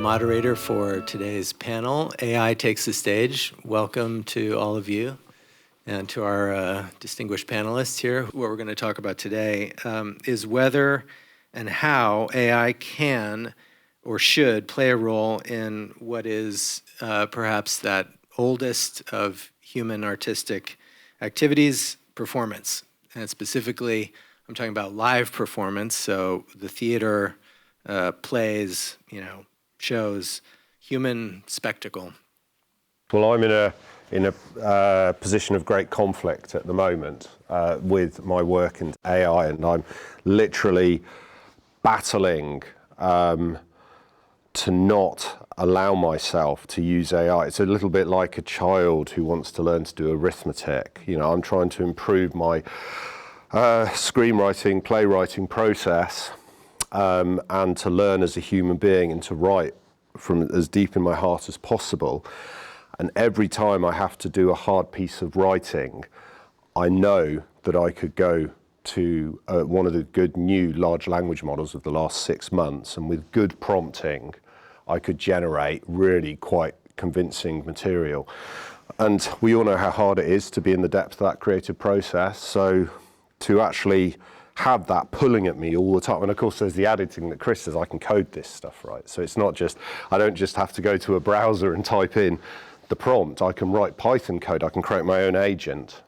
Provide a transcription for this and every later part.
moderator for today's panel. AI takes the stage. Welcome to all of you and to our distinguished panelists here. What we're going to talk about today is whether and how AI can or should play a role in what is perhaps that oldest of human artistic activities, performance. And specifically, I'm talking about live performance, so the theater, plays, shows, human spectacle. Well, I'm in a position of great conflict at the moment with my work in AI, and I'm literally battling to not allow myself to use AI. It's a little bit like a child who wants to learn to do arithmetic. I'm trying to improve my screenwriting, playwriting process, and to learn as a human being and to write from as deep in my heart as possible. And every time I have to do a hard piece of writing, I know that I could go to one of the good new large language models of the last 6 months, and with good prompting, I could generate really quite convincing material. And we all know how hard it is to be in the depth of that creative process. So to actually have that pulling at me all the time, and of course there's the added thing that Chris says, I can code this stuff, right? So it's not just, I don't just have to go to a browser and type in the prompt. I can write Python code, I can create my own agent.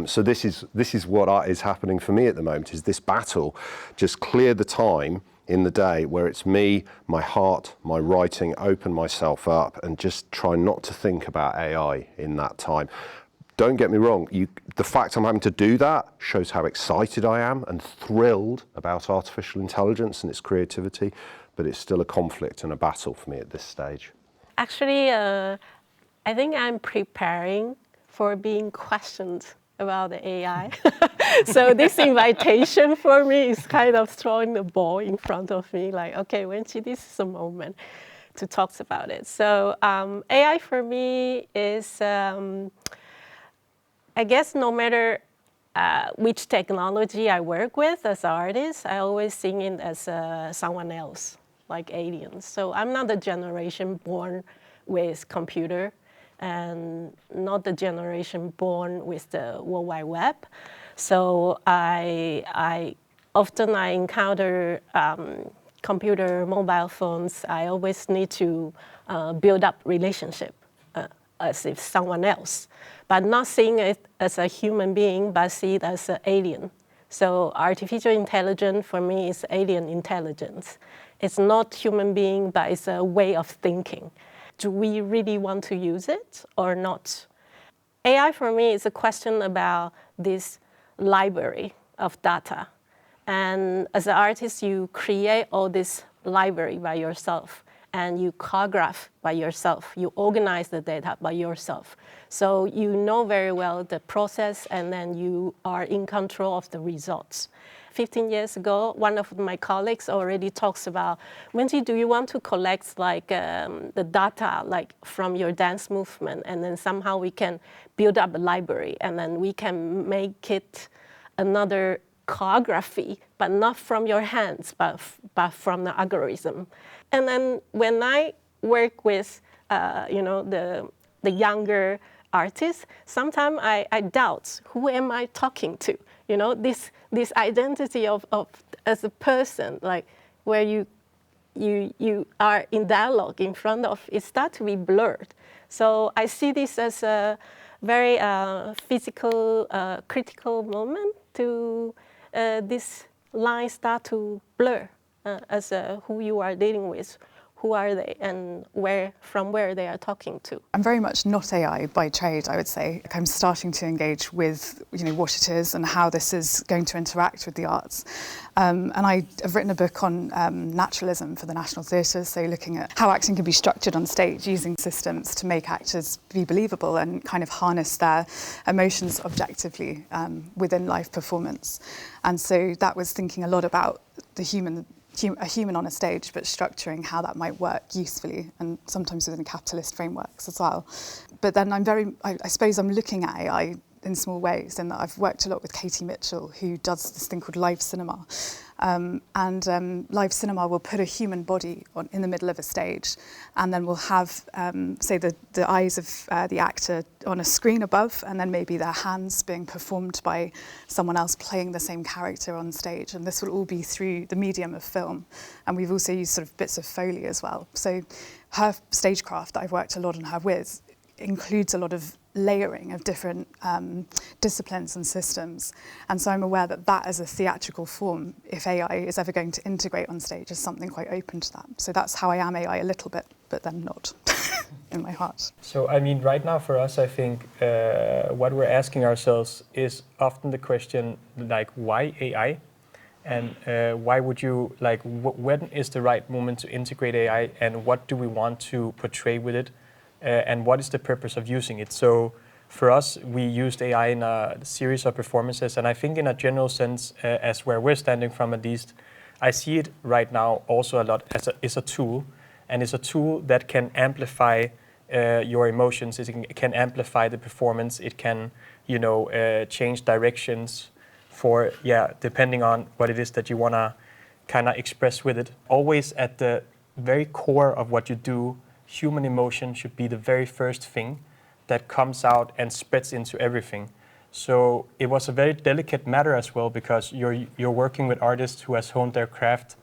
So this is what is happening for me at the moment, is this battle. Just clear the time in the day where it's me, my heart, my writing, open myself up, and just try not to think about AI in that time. Don't get me wrong, the fact I'm having to do that shows how excited I am and thrilled about artificial intelligence and its creativity, but it's still a conflict and a battle for me at this stage. Actually, I think I'm preparing for being questioned about the AI. So this invitation for me is kind of throwing the ball in front of me, like, okay, Wenqi, this is the moment to talk about it. So AI for me is, I guess no matter which technology I work with as an artist, I always see it as someone else, like aliens. So I'm not the generation born with computer, and not the generation born with the World Wide Web. So I often encounter computer, mobile phones. I always need to build up relationship as if someone else, but not seeing it as a human being, but see it as an alien. So artificial intelligence for me is alien intelligence. It's not human being, but it's a way of thinking. Do we really want to use it or not? AI for me is a question about this library of data. And as an artist, you create all this library by yourself, and you choreograph by yourself. You organize the data by yourself. So you know very well the process, and then you are in control of the results. 15 years ago, one of my colleagues already talks about, Wenqi, do you want to collect the data from your dance movement, and then somehow we can build up a library, and then we can make it another choreography, but not from your hands, but from the algorithm. And then when I work with the younger artists, sometimes I doubt, who am I talking to? This identity of as a person, like where you are in dialogue in front of, it starts to be blurred. So I see this as a very physical, critical moment to this line start to blur as who you are dealing with. Who are they, and from where they are talking to? I'm very much not AI by trade, I would say. I'm starting to engage with what it is and how this is going to interact with the arts. And I have written a book on naturalism for the National Theatre, so looking at how acting can be structured on stage using systems to make actors be believable and kind of harness their emotions objectively within live performance. And so that was thinking a lot about a human on a stage, but structuring how that might work usefully, and sometimes within capitalist frameworks as well. But then I suppose I'm looking at AI in small ways, in that I've worked a lot with Katie Mitchell, who does this thing called live cinema. Live cinema will put a human body in the middle of a stage, and then we'll have, say, the eyes of the actor on a screen above, and then maybe their hands being performed by someone else playing the same character on stage. And this will all be through the medium of film. And we've also used sort of bits of Foley as well. So her stagecraft that I've worked a lot on her with includes a lot of layering of different disciplines and systems. And so I'm aware that as a theatrical form, if AI is ever going to integrate on stage, is something quite open to that. So that's how I am AI a little bit, but then not in my heart. So, I mean, right now for us, I think what we're asking ourselves is often the question, like, why AI? And why would you, like, when is the right moment to integrate AI, and what do we want to portray with it? And what is the purpose of using it? So for us, we used AI in a series of performances, and I think in a general sense, as where we're standing from at least, I see it right now also a lot as a tool, and it's a tool that can amplify your emotions, it can amplify the performance, it can, change directions for, depending on what it is that you want to kind of express with it. Always at the very core of what you do, human emotion should be the very first thing that comes out and spreads into everything. So it was a very delicate matter as well, because you're working with artists who has honed their craft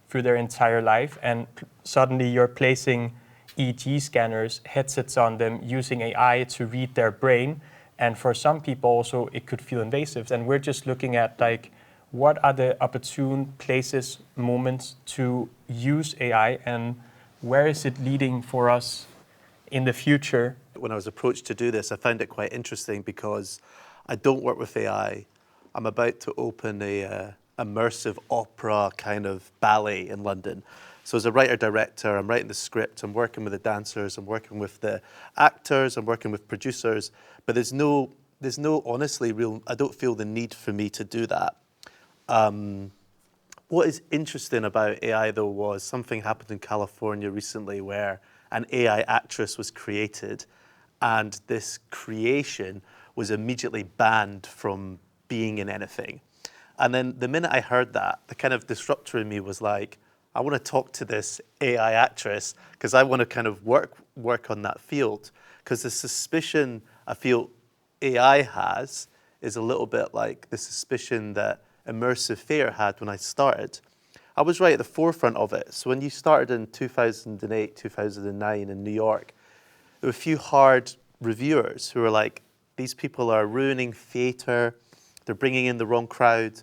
through their entire life, and suddenly you're placing EEG scanners, headsets on them, using AI to read their brain. And for some people also it could feel invasive. And we're just looking at, like, what are the opportune places, moments to use AI, and where is it leading for us in the future? When I was approached to do this, I found it quite interesting because I don't work with AI. I'm about to open a immersive opera kind of ballet in London. So as a writer-director, I'm writing the script, I'm working with the dancers, I'm working with the actors, I'm working with producers, but there's no honestly I don't feel the need for me to do that. What is interesting about AI, though, was something happened in California recently where an AI actress was created, and this creation was immediately banned from being in anything. And then the minute I heard that, the kind of disruptor in me was like, I want to talk to this AI actress because I want to kind of work on that field. Because the suspicion I feel AI has is a little bit like the suspicion that immersive theatre had when I started. I was right at the forefront of it. So when you started in 2008, 2009 in New York, there were a few hard reviewers who were like, these people are ruining theatre, they're bringing in the wrong crowd,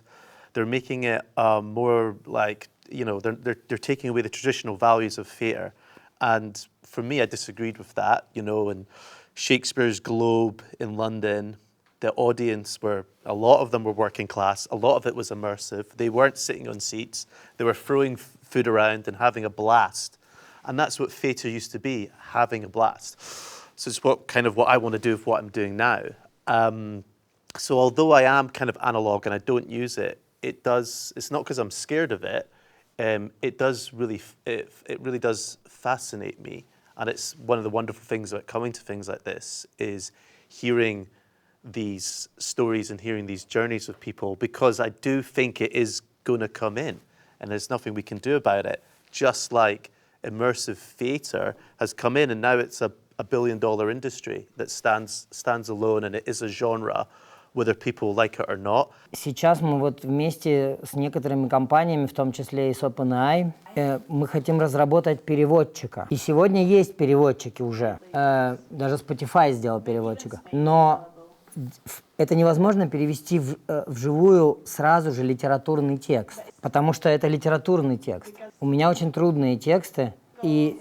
they're making it more like, they're taking away the traditional values of theatre. And for me, I disagreed with that, and Shakespeare's Globe in London, the audience a lot of them were working class, a lot of it was immersive. They weren't sitting on seats, they were throwing food around and having a blast. And that's what theatre used to be, having a blast. So it's what I want to do with what I'm doing now. So although I am kind of analog and I don't use it, it's not because I'm scared of it, it really does fascinate me. And it's one of the wonderful things about coming to things like this is hearing these stories and hearing these journeys with people, because I do think it is going to come in and there's nothing we can do about it. Just like immersive theatre has come in and now it's a $1 billion industry that stands alone, and it is a genre, whether people like it or not. Сейчас мы вот вместе с некоторыми компаниями, в том числе и с OpenAI, мы хотим разработать переводчика. И сегодня есть переводчики уже. Даже Spotify сделал переводчика. Но это невозможно перевести вживую сразу же литературный текст, потому что это литературный текст. У меня очень трудные тексты, и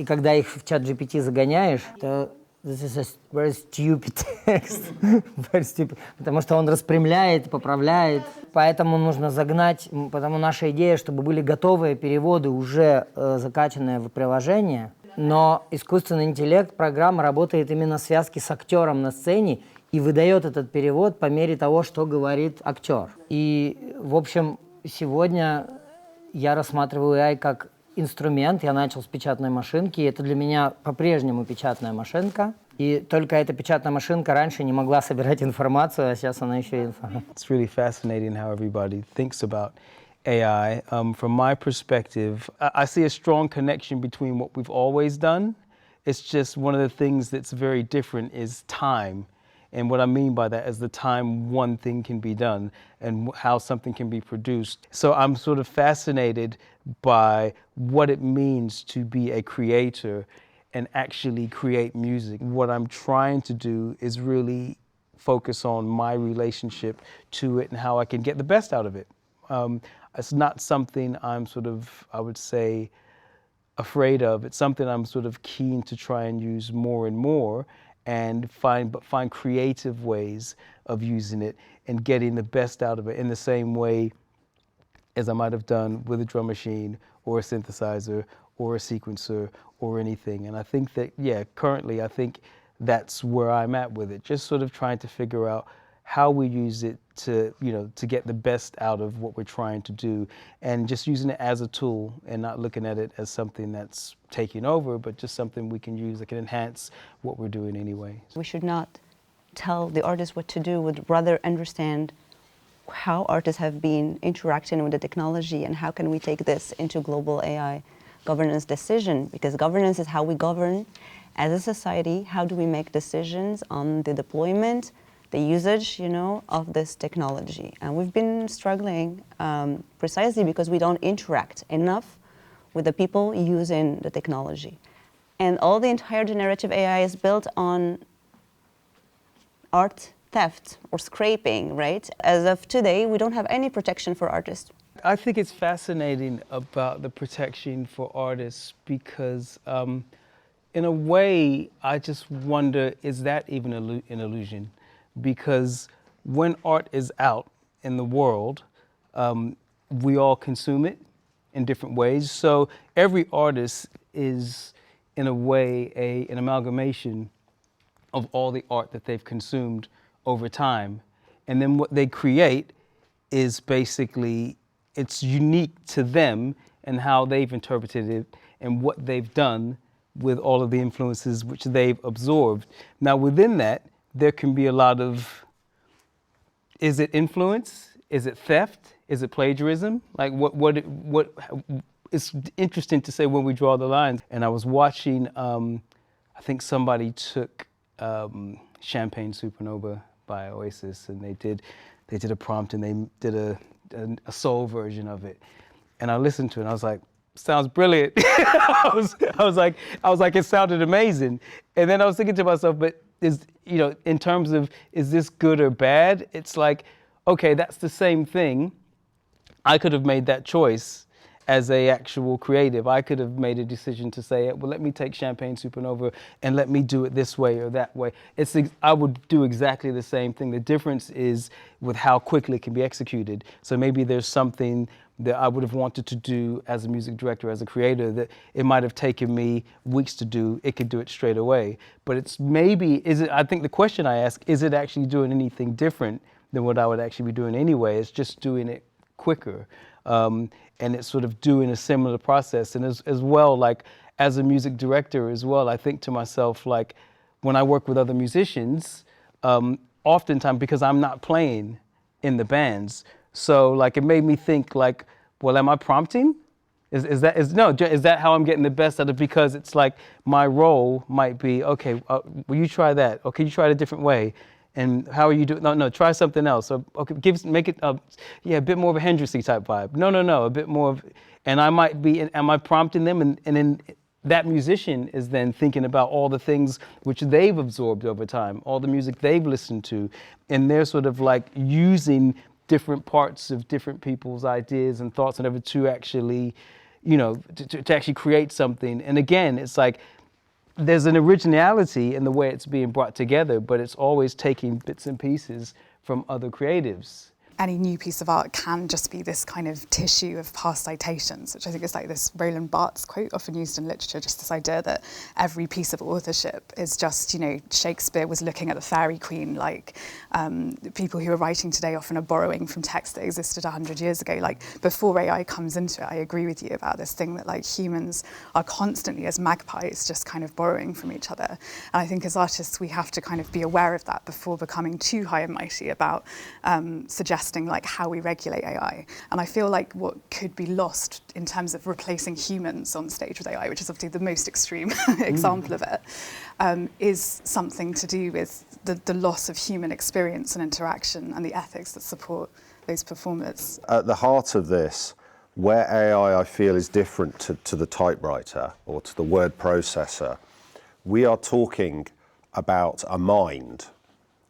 когда их в чат GPT загоняешь, то this is a very stupid text, very stupid, потому что он распрямляет, поправляет. Поэтому нужно загнать, потому наша идея, чтобы были готовые переводы, уже закачанные в приложение. Но искусственный интеллект, программа работает именно в связке с актером на сцене и выдает этот перевод по мере того, что говорит актер. И, в общем, сегодня я рассматриваю AI как инструмент. Я начал с печатной машинки, и это для меня по-прежнему печатная машинка. И только эта печатная машинка раньше не могла собирать информацию, а сейчас она еще и... It's really fascinating how everybody thinks about AI. From my perspective, I see a strong connection between what we've always done. It's just one of the things that's very different is time. And what I mean by that is the time one thing can be done and how something can be produced. So I'm sort of fascinated by what it means to be a creator and actually create music. What I'm trying to do is really focus on my relationship to it and how I can get the best out of it. It's not something I'm sort of, I would say, afraid of. It's something I'm sort of keen to try and use more and more and find creative ways of using it and getting the best out of it in the same way as I might have done with a drum machine or a synthesizer or a sequencer or anything. And I think that, yeah, currently I think that's where I'm at with it, just sort of trying to figure out how we use it to, you know, to get the best out of what we're trying to do, and just using it as a tool and not looking at it as something that's taking over, but just something we can use that can enhance what we're doing anyway. We should not tell the artists what to do, would rather understand how artists have been interacting with the technology and how can we take this into global AI governance decision, because governance is how we govern as a society. How do we make decisions on the deployment, the usage, you know, of this technology? And we've been struggling precisely because we don't interact enough with the people using the technology. And all the entire generative AI is built on art theft or scraping, right? As of today, we don't have any protection for artists. I think it's fascinating about the protection for artists because in a way, I just wonder, is that even an illusion? Because when art is out in the world, we all consume it in different ways. So every artist is, in a way, an amalgamation of all the art that they've consumed over time. And then what they create is basically, it's unique to them and how they've interpreted it and what they've done with all of the influences which they've absorbed. Now within that, there can be a lot of, is it influence? Is it theft? Is it plagiarism? Like what it's interesting to say when we draw the lines. And I was watching, I think somebody took Champagne Supernova by Oasis, and they did a prompt and they did a soul version of it. And I listened to it and I was like, sounds brilliant. I was like, it sounded amazing. And then I was thinking to myself, but is, you know, in terms of, is this good or bad? It's like, okay, that's the same thing. I could have made that choice as a actual creative. I could have made a decision to say, well, let me take Champagne Supernova and let me do it this way or that way. I would do exactly the same thing. The difference is with how quickly it can be executed. So maybe there's something that I would have wanted to do as a music director, as a creator, that it might have taken me weeks to do. It could do it straight away. But it's maybe, I think the question I ask, is it actually doing anything different than what I would actually be doing anyway? It's just doing it quicker. And it's sort of doing a similar process. And as well, like as a music director as well, I think to myself, like when I work with other musicians, oftentimes because I'm not playing in the bands, so like it made me think like, well, am I prompting? Is that how I'm getting the best out of it? Because it's like my role might be, okay, will you try that? Or can you try it a different way? And how are you doing? No, try something else. Or, okay, make it, a bit more of a Hendrixy type vibe. No, a bit more of, and I might be, am I prompting them? And then that musician is then thinking about all the things which they've absorbed over time, all the music they've listened to, and they're sort of like using different parts of different people's ideas and thoughts and everything to actually, you know, to actually create something. And again, it's like, there's an originality in the way it's being brought together, but it's always taking bits and pieces from other creatives. any new piece of art can just be this kind of tissue of past citations, which I think is like this Roland Barthes quote often used in literature, just this idea that every piece of authorship is just, Shakespeare was looking at the Fairy Queen, like people who are writing today often are borrowing from texts that existed 100 years ago. Like before AI comes into it, I agree with you about this thing that like humans are constantly as magpies just kind of borrowing from each other. And I think as artists, we have to kind of be aware of that before becoming too high and mighty about suggesting like how we regulate AI. And I feel like what could be lost in terms of replacing humans on stage with AI, which is obviously the most extreme example of it, is something to do with the loss of human experience and interaction and the ethics that support those performers. At the heart of this, where AI I feel is different to the typewriter or to the word processor, we are talking about a mind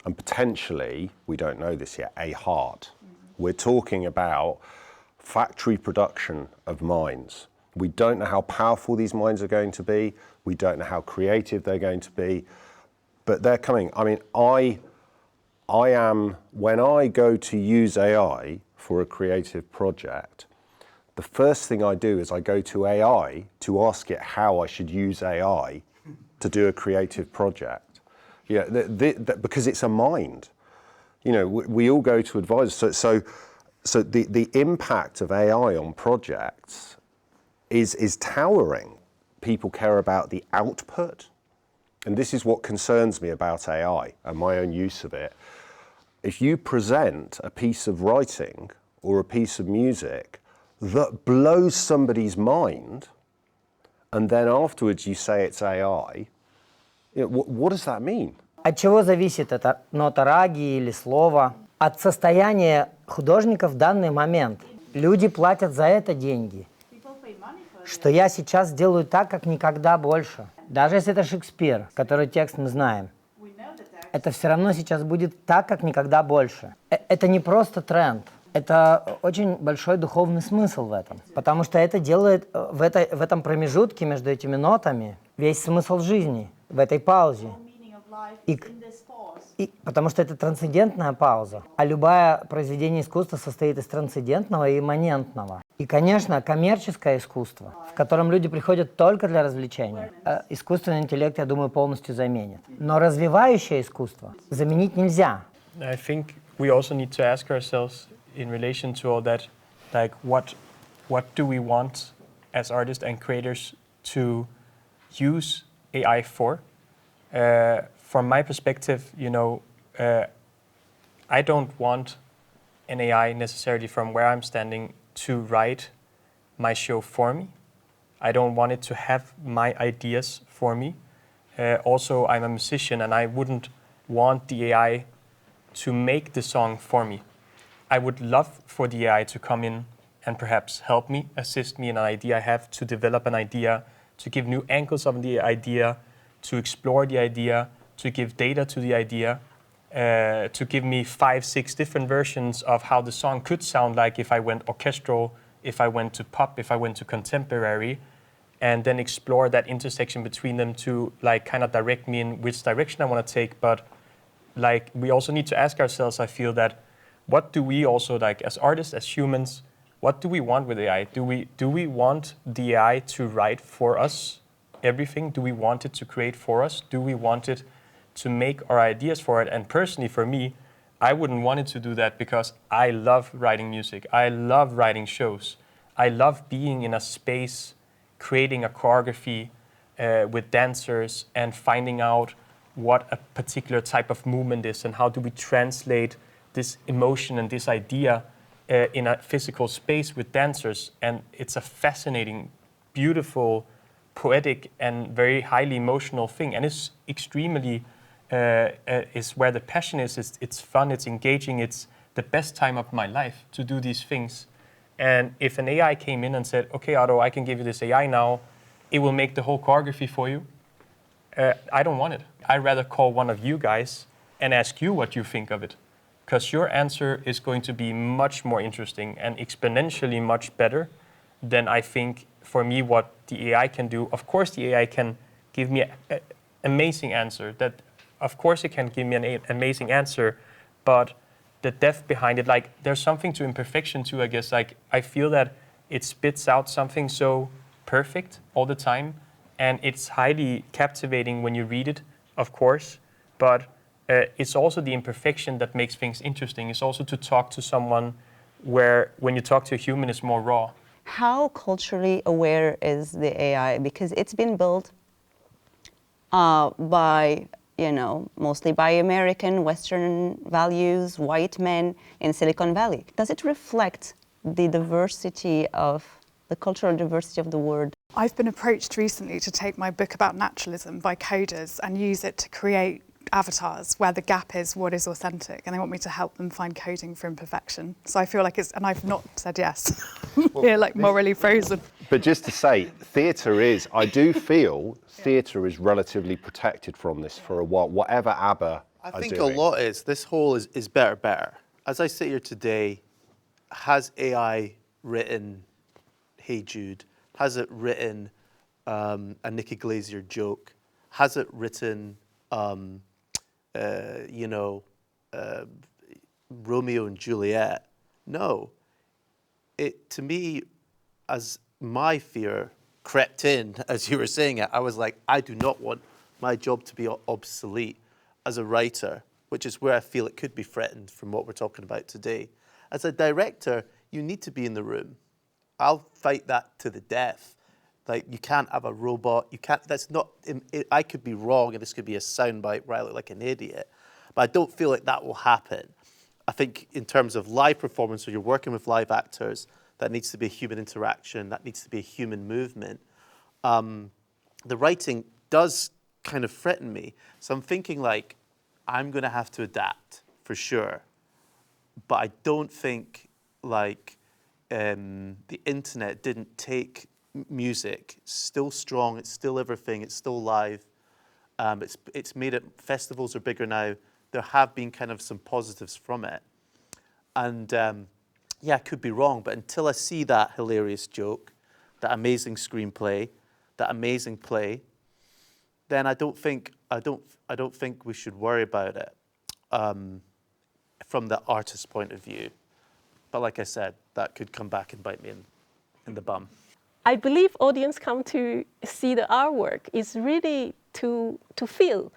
and potentially, we don't know this yet, a heart. We're talking about factory production of minds. We don't know how powerful these minds are going to be. We don't know how creative they're going to be, but they're coming. I mean, when I go to use AI for a creative project, the first thing I do is I go to AI to ask it how I should use AI to do a creative project. Because it's a mind. We all go to advisors. So the impact of AI on projects is towering. People care about the output, and this is what concerns me about AI and my own use of it. If you present a piece of writing or a piece of music that blows somebody's mind, and then afterwards you say it's AI, what does that mean? От чего зависит эта нота раги или слово? От состояния художника в данный момент. Люди платят за это деньги. Что я сейчас сделаю так, как никогда больше. Даже если это Шекспир, который текст мы знаем. Это все равно сейчас будет так, как никогда больше. Это не просто тренд. Это очень большой духовный смысл в этом. Потому что это делает в этом промежутке между этими нотами весь смысл жизни, в этой паузе. Потому что это трансцендентная пауза. А любое произведение искусства состоит из трансцендентного и имманентного. И, конечно, коммерческое искусство, в котором люди приходят только для развлечения, искусственный интеллект, я думаю, полностью заменит. Но развивающее искусство заменить нельзя. I think we also need to ask ourselves in relation to all that, like what do we want as artists and creators to use AI for? From my perspective, I don't want an AI necessarily from where I'm standing to write my show for me. I don't want it to have my ideas for me. Also, I'm a musician and I wouldn't want the AI to make the song for me. I would love for the AI to come in and perhaps help me, assist me in an idea I have, to develop an idea, to give new angles of the idea, to explore the idea, to give data to the idea, to give me 5, 6 different versions of how the song could sound like if I went orchestral, if I went to pop, if I went to contemporary, and then explore that intersection between them to like kind of direct me in which direction I want to take. But like we also need to ask ourselves, I feel that, what do we also like as artists, as humans, what do we want with AI? Do we want the AI to write for us everything? Do we want it to create for us? Do we want it to make our ideas for it? And personally, for me, I wouldn't want it to do that because I love writing music. I love writing shows. I love being in a space, creating a choreography with dancers and finding out what a particular type of movement is and how do we translate this emotion and this idea in a physical space with dancers. And it's a fascinating, beautiful, poetic and very highly emotional thing. And it's extremely, is where the passion is. It's fun, it's engaging, it's the best time of my life to do these things. And if an AI came in and said, okay, Otto, I can give you this AI now, it will make the whole choreography for you. I don't want it. I'd rather call one of you guys and ask you what you think of it. Because your answer is going to be much more interesting and exponentially much better than I think, for me, what the AI can do. Of course, the AI can give me an amazing answer. Of course, it can give me an amazing answer, but the depth behind it. Like there's something to imperfection too, I guess. Like I feel that it spits out something so perfect all the time, and it's highly captivating when you read it, of course, but it's also the imperfection that makes things interesting. It's also to talk to someone where when you talk to a human, it's more raw. How culturally aware is the AI? Because it's been built by, mostly by American, Western values, white men in Silicon Valley. Does it reflect the diversity of the cultural diversity of the world? I've been approached recently to take my book about naturalism by coders and use it to create avatars where the gap is what is authentic, and they want me to help them find coding for imperfection. So I feel like and I've not said yes. We're like morally frozen. But just to say, I do feel theatre is relatively protected from this for a while, whatever ABBA I are think doing. a lot this whole is better. As I sit here today, has AI written Hey Jude? Has it written a Nikki Glaser joke? Has it written Romeo and Juliet? No. To me, as my fear crept in, as you were saying it, I was like, I do not want my job to be obsolete as a writer, which is where I feel it could be threatened from what we're talking about today. As a director, you need to be in the room. I'll fight that to the death. Like, you can't have a robot. You can't. That's not. I could be wrong, and this could be a soundbite where I look like an idiot. But I don't feel like that will happen. I think in terms of live performance, where you're working with live actors, that needs to be a human interaction. That needs to be a human movement. The writing does kind of threaten me. So I'm thinking like, I'm going to have to adapt for sure. But I don't think like the internet didn't take music. It's still strong. It's still everything. It's still live. It's made it. Festivals are bigger now. There have been kind of some positives from it. And I could be wrong, but until I see that hilarious joke, that amazing screenplay, that amazing play, then I don't think we should worry about it from the artist's point of view. But like I said, that could come back and bite me in the bum. I believe audience come to see the artwork is really to feel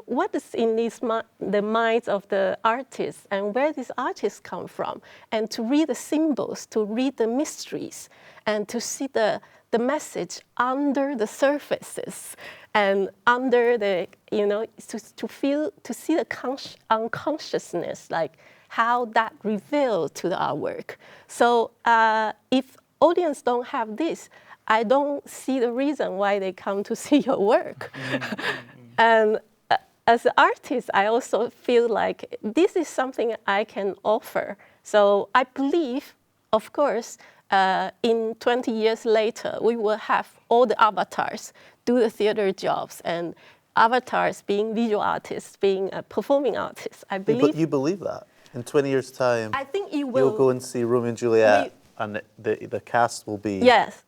what is in the minds of the artists and where these artists come from, and to read the symbols, to read the mysteries, and to see the message under the surfaces and under the, to see the unconsciousness, like how that revealed to the artwork. So if audience don't have this, I don't see the reason why they come to see your work. And as an artist, I also feel like this is something I can offer. So I believe, of course, in 20 years later, we will have all the avatars do the theater jobs, and avatars being visual artists, being performing artists. I believe. You believe that? In 20 years' time, I think you will. You'll go and see Romeo and Juliet, and the cast will be. Yes.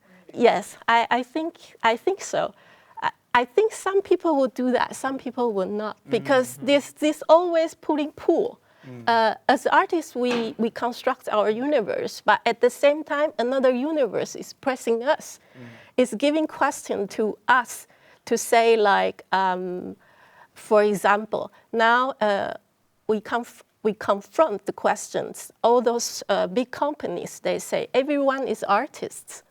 I think so. I think some people will do that. Some people will not, because this always pulling pull. As artists, we construct our universe, but at the same time, another universe is pressing us. It's giving question to us to say, like, for example, now we confront the questions. All those big companies, they say everyone is artists.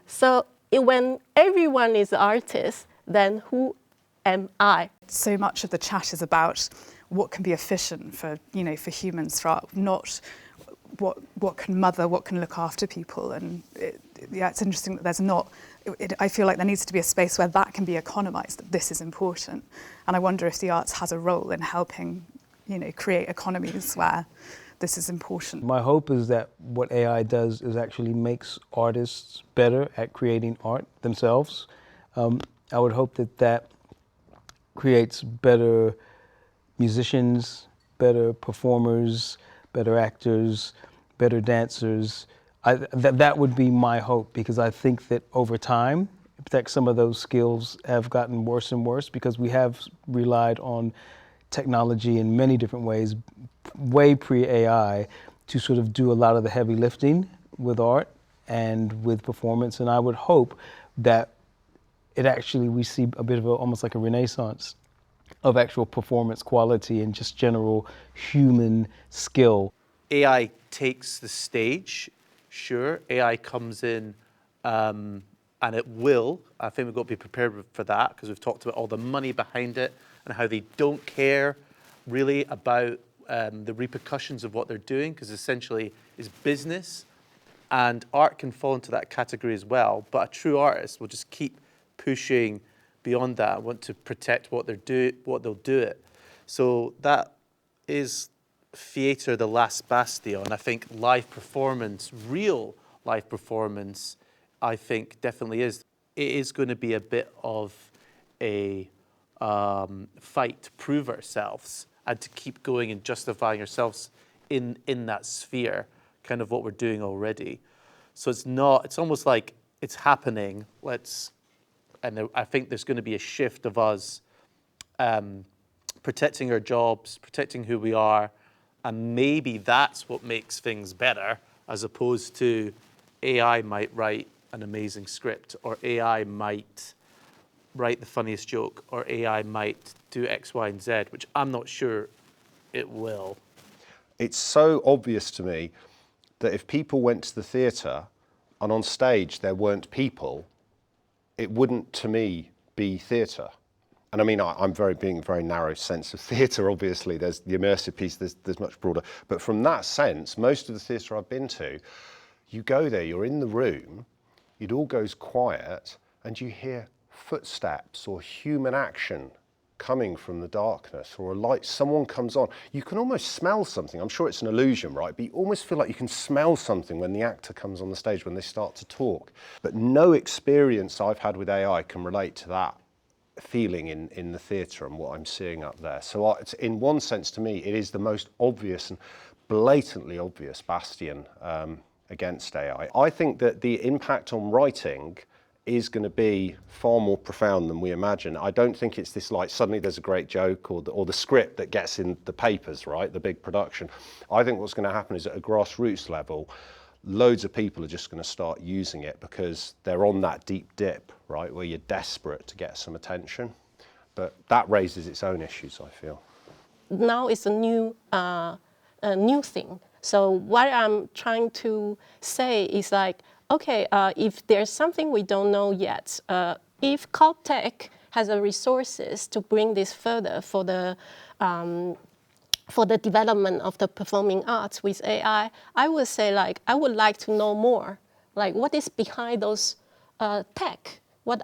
So when everyone is artists, then who am I? So much of the chat is about what can be efficient for humans, for art, not what can mother, what can look after people. And it's interesting that there's not. I feel like there needs to be a space where that can be economized, that this is important. And I wonder if the arts has a role in helping, create economies where this is important. My hope is that what AI does is actually makes artists better at creating art themselves. I would hope that creates better musicians, better performers, better actors, better dancers. That would be my hope, because I think that over time, that some of those skills have gotten worse and worse because we have relied on technology in many different ways, way pre-AI, to sort of do a lot of the heavy lifting with art and with performance. And I would hope that we see a bit of almost like a renaissance of actual performance quality and just general human skill. AI takes the stage, sure. AI comes in and it will. I think we've got to be prepared for that because we've talked about all the money behind it and how they don't care really about the repercussions of what they're doing, because essentially it's business, and art can fall into that category as well. But a true artist will just keep pushing beyond that and want to protect what they'll do it. So that is theatre, the last bastion. I think live performance, real live performance, I think definitely is. It is going to be a bit of a fight to prove ourselves and to keep going and justifying ourselves in that sphere, kind of what we're doing already. So it's almost like it's happening. I think there's going to be a shift of us protecting our jobs, protecting who we are, and maybe that's what makes things better, as opposed to AI might write an amazing script, or AI might write the funniest joke, or AI might do X, Y, and Z, which I'm not sure it will. It's so obvious to me that if people went to the theatre and on stage there weren't people, it wouldn't, to me, be theatre. And I mean, I'm being a very narrow sense of theatre, obviously. There's the immersive piece, there's much broader. But from that sense, most of the theatre I've been to, you go there, you're in the room, it all goes quiet, and you hear footsteps or human action coming from the darkness, or a light, someone comes on. You can almost smell something. I'm sure it's an illusion, right? But you almost feel like you can smell something when the actor comes on the stage, when they start to talk. But no experience I've had with AI can relate to that feeling in the theatre and what I'm seeing up there. So it's, in one sense, to me, it is the most obvious and blatantly obvious bastion against AI. I think that the impact on writing is going to be far more profound than we imagine. I don't think it's this, like, suddenly there's a great joke or the script that gets in the papers, right, the big production. I think what's going to happen is at a grassroots level, loads of people are just going to start using it because they're on that deep dip, right, where you're desperate to get some attention. But that raises its own issues, I feel. Now it's a new thing. So what I'm trying to say is like, okay, if there's something we don't know yet, if CultTech has the resources to bring this further for the development of the performing arts with AI, I would say, like, I would like to know more. Like, what is behind those tech? What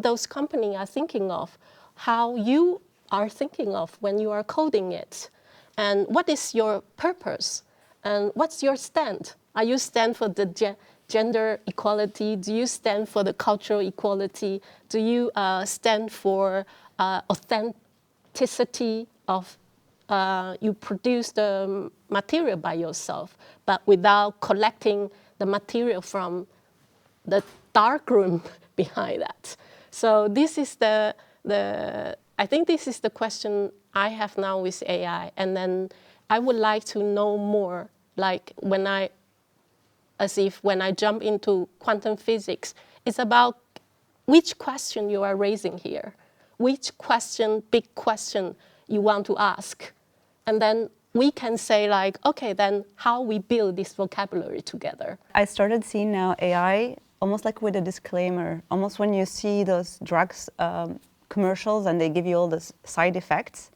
those companies are thinking of? How you are thinking of when you are coding it? And what is your purpose? And what's your stand? Are you stand for the gender equality? Do you stand for the cultural equality? Do you stand for authenticity of you produce the material by yourself, but without collecting the material from the darkroom behind that? So this is I think this is the question I have now with AI. And then I would like to know more, like when I jump into quantum physics, it's about which question you are raising here, which question, big question you want to ask. And then we can say, like, okay, then how we build this vocabulary together. I started seeing now AI almost like with a disclaimer, almost when you see those drugs commercials and they give you all the side effects.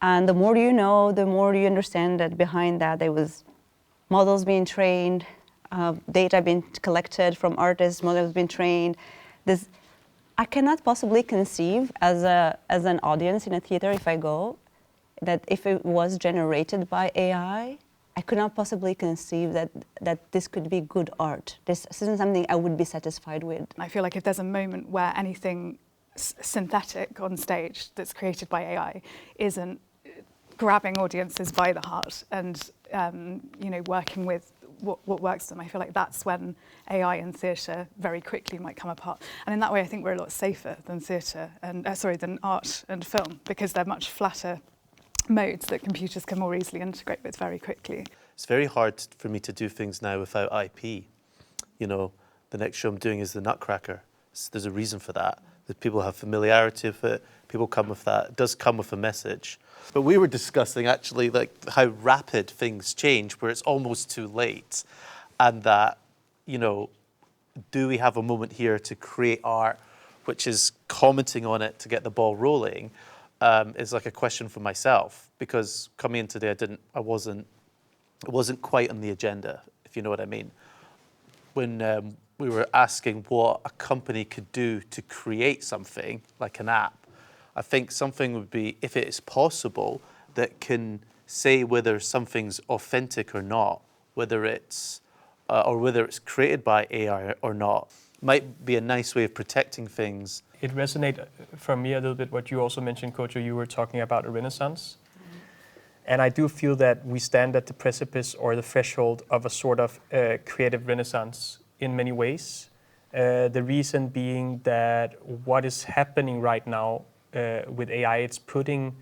And the more you know, the more you understand that behind that there was models being trained, data being collected from artists, models being trained. I cannot possibly conceive as an audience in a theater, if I go, that if it was generated by AI, I could not possibly conceive that this could be good art. This isn't something I would be satisfied with. I feel like if there's a moment where anything synthetic on stage that's created by AI isn't grabbing audiences by the heart and working with what works for them. I feel like that's when AI and theatre very quickly might come apart. And in that way, I think we're a lot safer than theatre and than art and film, because they're much flatter modes that computers can more easily integrate with very quickly. It's very hard for me to do things now without IP. You know, the next show I'm doing is the Nutcracker. There's a reason for that. That people have familiarity with it. People come with that. It does come with a message. But we were discussing actually like how rapid things change, where it's almost too late, and that, you know, do we have a moment here to create art, which is commenting on it to get the ball rolling, is like a question for myself, because coming in today, it wasn't quite on the agenda, if you know what I mean. When we were asking what a company could do to create something like an app, I think something would be, if it is possible, that can say whether something's authentic or not, whether it's created by AI or not, might be a nice way of protecting things. It resonated for me a little bit what you also mentioned, Kojo. You were talking about a renaissance. And I do feel that we stand at the precipice or the threshold of a sort of creative renaissance in many ways. The reason being that what is happening right now with AI, it's putting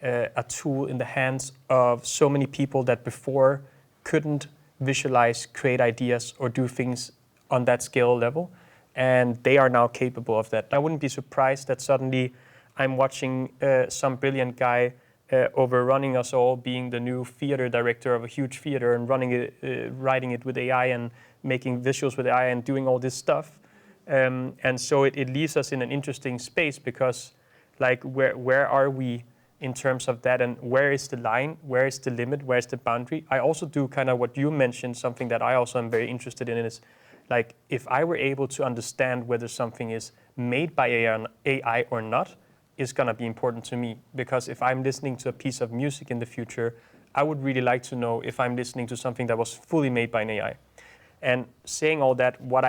a tool in the hands of so many people that before couldn't visualize, create ideas, or do things on that scale level. And they are now capable of that. I wouldn't be surprised that suddenly I'm watching some brilliant guy overrunning us all, being the new theater director of a huge theater and running it, writing it with AI and making visuals with AI and doing all this stuff. And so it leaves us in an interesting space, because like where are we in terms of that, and where is the line, where is the limit, where is the boundary? I also do kind of what you mentioned, something that I also am very interested in, is like if I were able to understand whether something is made by AI or not, is going to be important to me, because if I'm listening to a piece of music in the future, I would really like to know if I'm listening to something that was fully made by an AI. And saying all that, what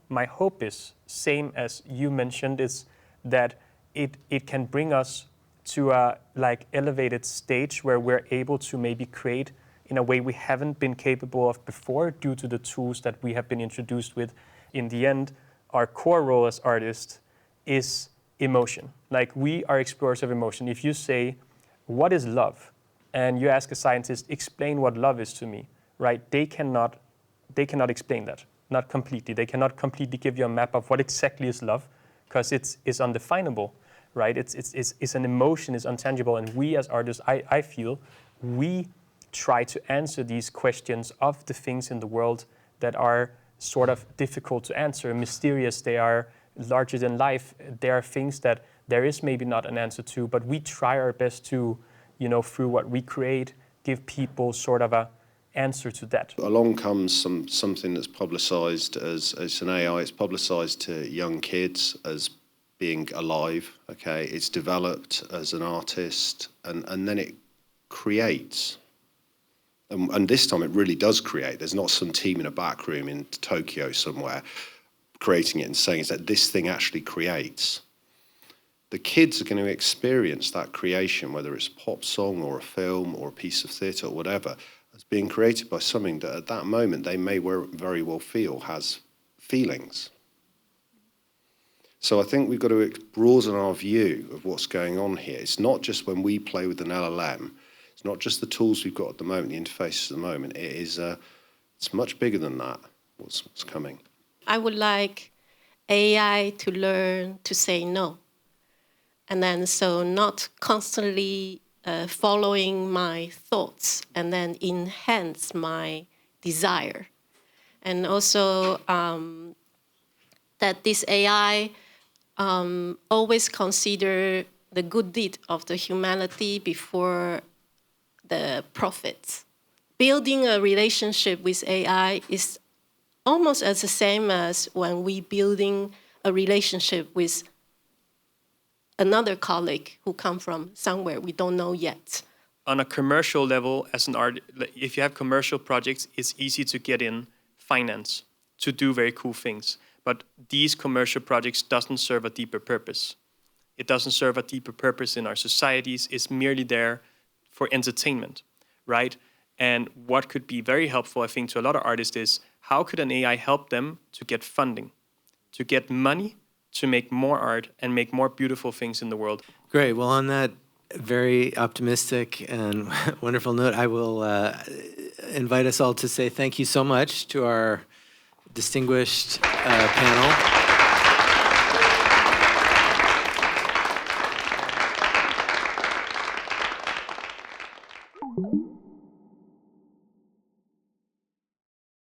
my hope is, same as you mentioned, is that it can bring us to a like elevated stage where we're able to maybe create in a way we haven't been capable of before, due to the tools that we have been introduced with. In the end, our core role as artists is emotion. Like, we are explorers of emotion. If you say, what is love? And you ask a scientist, explain what love is to me, right? They cannot explain that, not completely. They cannot completely give you a map of what exactly is love, because it's undefinable, right? It's an emotion, it's intangible. And we as artists, I feel, we try to answer these questions of the things in the world that are sort of difficult to answer, mysterious. They are larger than life. There are things that there is maybe not an answer to, but we try our best to, you know, through what we create, give people sort of a answer to that. Along comes something that's publicised as an AI. It's publicised to young kids as being alive. Okay, it's developed as an artist, and then it creates. And this time it really does create. There's not some team in a back room in Tokyo somewhere creating it and saying is that this thing actually creates. The kids are going to experience that creation, whether it's a pop song or a film or a piece of theatre or whatever, as being created by something that at that moment they may very well feel has feelings. So I think we've got to broaden our view of what's going on here. It's not just when we play with an LLM, it's not just the tools we've got at the moment, the interfaces at the moment. It is, it's much bigger than that, what's coming. I would like AI to learn to say no. And then so not constantly following my thoughts and then enhance my desire. And also that this AI always consider the good deed of the humanity before the profits. Building a relationship with AI is almost as the same as when we building a relationship with another colleague who come from somewhere we don't know yet. On a commercial level, as an art, if you have commercial projects, it's easy to get in finance to do very cool things. But these commercial projects doesn't serve a deeper purpose. It doesn't serve a deeper purpose in our societies. It's merely there for entertainment, right? And what could be very helpful, I think, to a lot of artists is how could an AI help them to get funding, to get money, to make more art and make more beautiful things in the world. Great. Well, on that very optimistic and wonderful note, I will invite us all to say thank you so much to our distinguished panel.